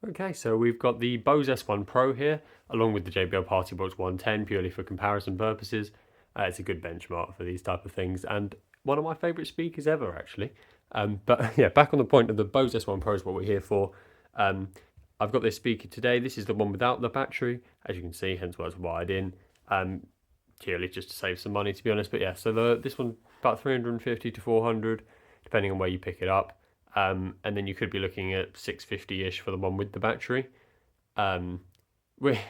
Okay, so we've got the Bose S1 Pro here, along with the JBL Party Box 110, purely for comparison purposes. It's a good benchmark for these type of things, and one of my favourite speakers ever, actually. But yeah, back on the point of the Bose S1 Pro is what we're here for. I've got this speaker today. This is the one without the battery, as you can see, hence why it's wired in. Purely just to save some money, to be honest. But yeah, so this one about 350 to 400, depending on where you pick it up. And then you could be looking at 650-ish for the one with the battery,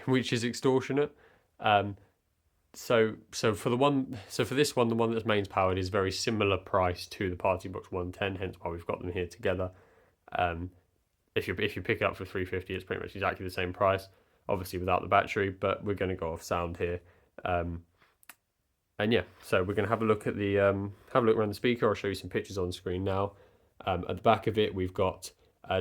which is extortionate. So for this one, the one that's mains powered is very similar price to the Party Box 110, hence why we've got them here together. If you pick it up for 350, it's pretty much exactly the same price, obviously without the battery, but we're going to go off sound here. And yeah, so we're going to have a look at the have a look around the speaker. I'll show you some pictures on screen now. At the back of it, we've got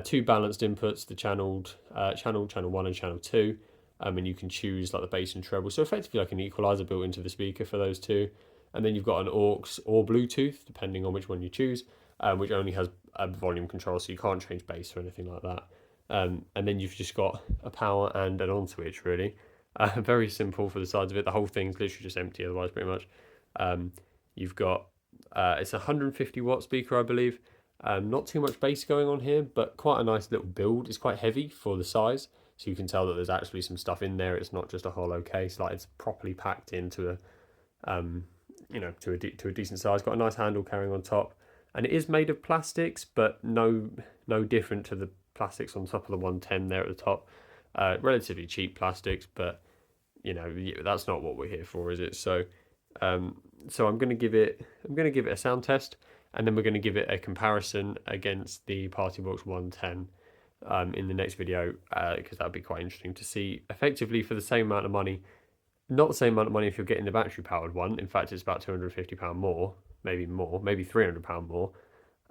two balanced inputs: the channel 1 and channel 2, and you can choose like the bass and treble. So effectively, like an equalizer built into the speaker for those two. And then you've got an aux or Bluetooth, depending on which one you choose, which only has a volume control, so you can't change bass or anything like that. And then you've just got a power and an on switch, really. Very simple for the sides of it. The whole thing's literally just empty otherwise, pretty much. You've got, it's a 150 watt speaker, I believe. Not too much bass going on here, but quite a nice little build. It's quite heavy for the size, so you can tell that there's actually some stuff in there. It's not just a hollow case, like it's properly packed into a, to a decent size. Got a nice handle carrying on top, and it is made of plastics, but no different to the plastics on top of the 110 there at the top. Relatively cheap plastics, but that's not what we're here for, is it? So I'm going to give it a sound test, and then we're going to give it a comparison against the Party Box 110 in the next video, because that'd be quite interesting to see effectively for the same amount of money. Not the same amount of money if you're getting the battery powered one. In fact, it's about £250 more, maybe £300 more.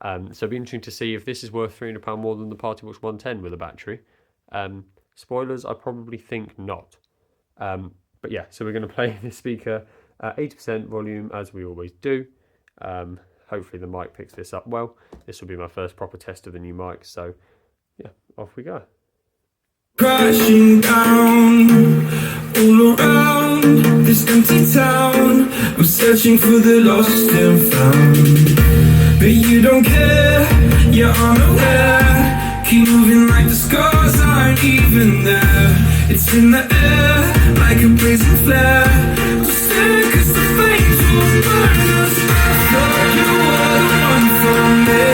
So it'd be interesting to see if this is worth £300 more than the Party Box 110 with a battery. Spoilers, I probably think not. But yeah, so we're going to play this speaker at 80% volume as we always do. Hopefully the mic picks this up well. This will be my first proper test of the new mic, so yeah, off we go. Crashing down all around this empty town. I'm searching for the lost and found, but you don't care, you're unaware. Keep moving like the scars aren't even there. It's in the air like a blazing flare. I'm scared 'cause the flames will burn us. I thought you were the one for me.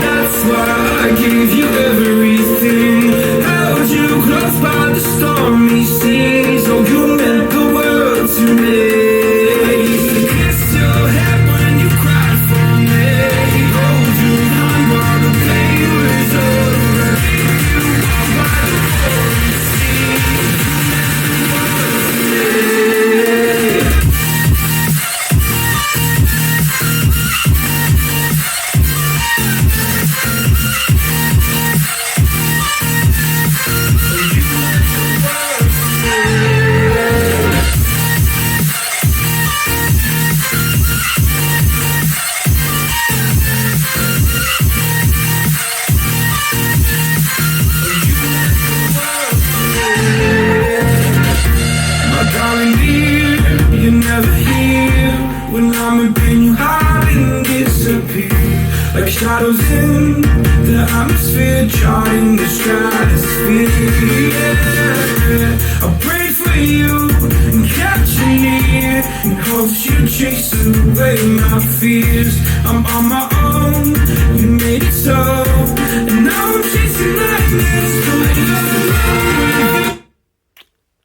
That's why I gave you everything. Held you close by the stormy seas. Oh, you meant the world to me. Kissed your head when you cried for me. Hold your hand while the pain was over. You walked by the stormy sea. You're never here when I'm within you, hide and disappear like shadows in the atmosphere, trying the stratosphere. Yeah. I prayed for you and kept you near in hopes you'd chase away my fears. I'm on my own, you made it so, and now I'm chasing nightmares.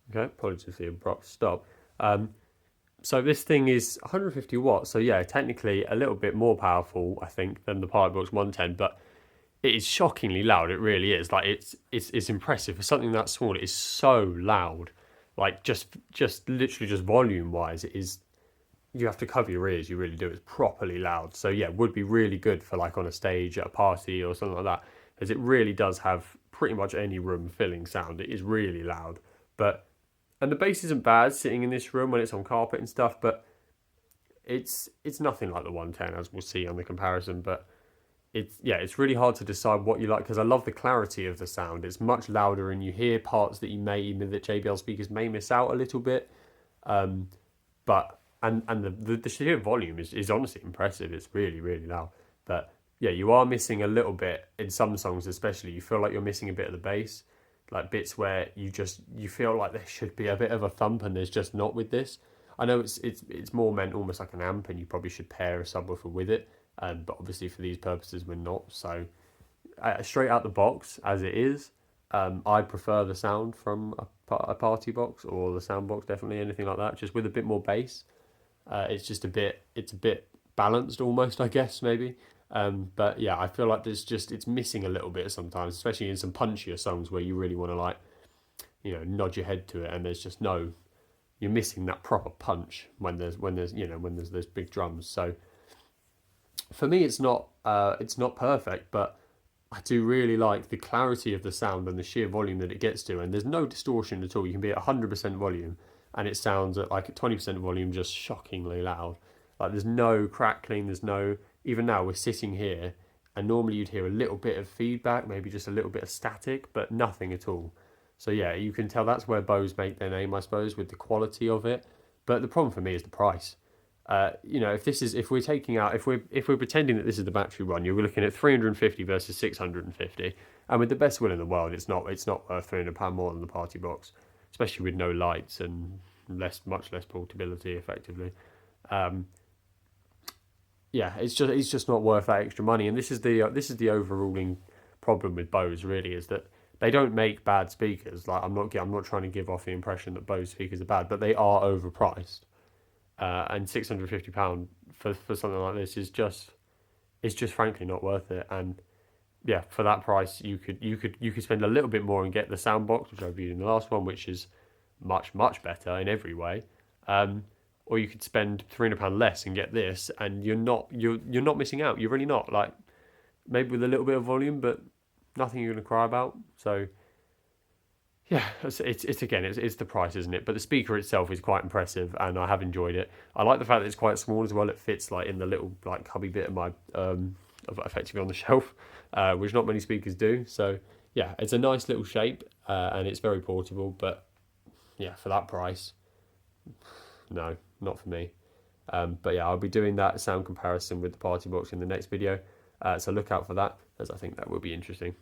Okay, apologies for the abrupt stop. So this thing is 150 watts, so yeah, technically a little bit more powerful, I think, than the Party Box 110, but it is shockingly loud. It really is. Like it's impressive for something that small. It is so loud, like just literally just volume wise, it is. You have to cover your ears. You really do. It's properly loud. So yeah, would be really good for like on a stage at a party or something like that, as it really does have pretty much any room filling sound. It is really loud, and the bass isn't bad sitting in this room when it's on carpet and stuff, but it's nothing like the 110, as we'll see on the comparison. But it's really hard to decide what you like, because I love the clarity of the sound. It's much louder, and you hear parts that that JBL speakers may miss out a little bit. Um, but and the sheer volume is honestly impressive. It's really loud. But yeah, you are missing a little bit in some songs, especially. You feel like you're missing a bit of the bass, like bits where you feel like there should be a bit of a thump, and there's just not with this. I know it's more meant almost like an amp, and you probably should pair a subwoofer with it. But obviously for these purposes, we're not. So straight out the box as it is, I prefer the sound from a party box, or the sound box, definitely anything like that, just with a bit more bass. It's a bit balanced almost, I guess, maybe. But yeah, I feel like it's missing a little bit sometimes, especially in some punchier songs where you really want to, like, nod your head to it, and there's just no, you're missing that proper punch when there's those big drums. So for me, it's not perfect, but I do really like the clarity of the sound and the sheer volume that it gets to, and there's no distortion at all. You can be at 100% volume, and it sounds at like 20% volume, just shockingly loud. Like, there's no crackling, there's no, even now we're sitting here, and normally you'd hear a little bit of feedback, maybe just a little bit of static, but nothing at all. So yeah, you can tell that's where Bose make their name, I suppose, with the quality of it. But the problem for me is the price. If we're taking out, if we're pretending that this is the battery one, you're looking at 350 versus 650, and with the best will in the world, it's not worth £300 more than the party box, especially with no lights and much less portability, effectively. Yeah, it's just not worth that extra money, and this is the overruling problem with Bose, really, is that they don't make bad speakers. Like, I'm not trying to give off the impression that Bose speakers are bad, but they are overpriced. And £650 for something like this is just frankly not worth it. And yeah, for that price, you could spend a little bit more and get the sound box, which I reviewed in the last one, which is much better in every way. Or you could spend £300 less and get this, and you're not missing out. You're really not. Like, maybe with a little bit of volume, but nothing you're going to cry about. So yeah, it's the price, isn't it? But the speaker itself is quite impressive, and I have enjoyed it. I like the fact that it's quite small as well. It fits like in the little like cubby bit of my effectively on the shelf, which not many speakers do. So yeah, it's a nice little shape, and it's very portable. But yeah, for that price, no, not for me. But yeah, I'll be doing that sound comparison with the party box in the next video. So look out for that, as I think that will be interesting.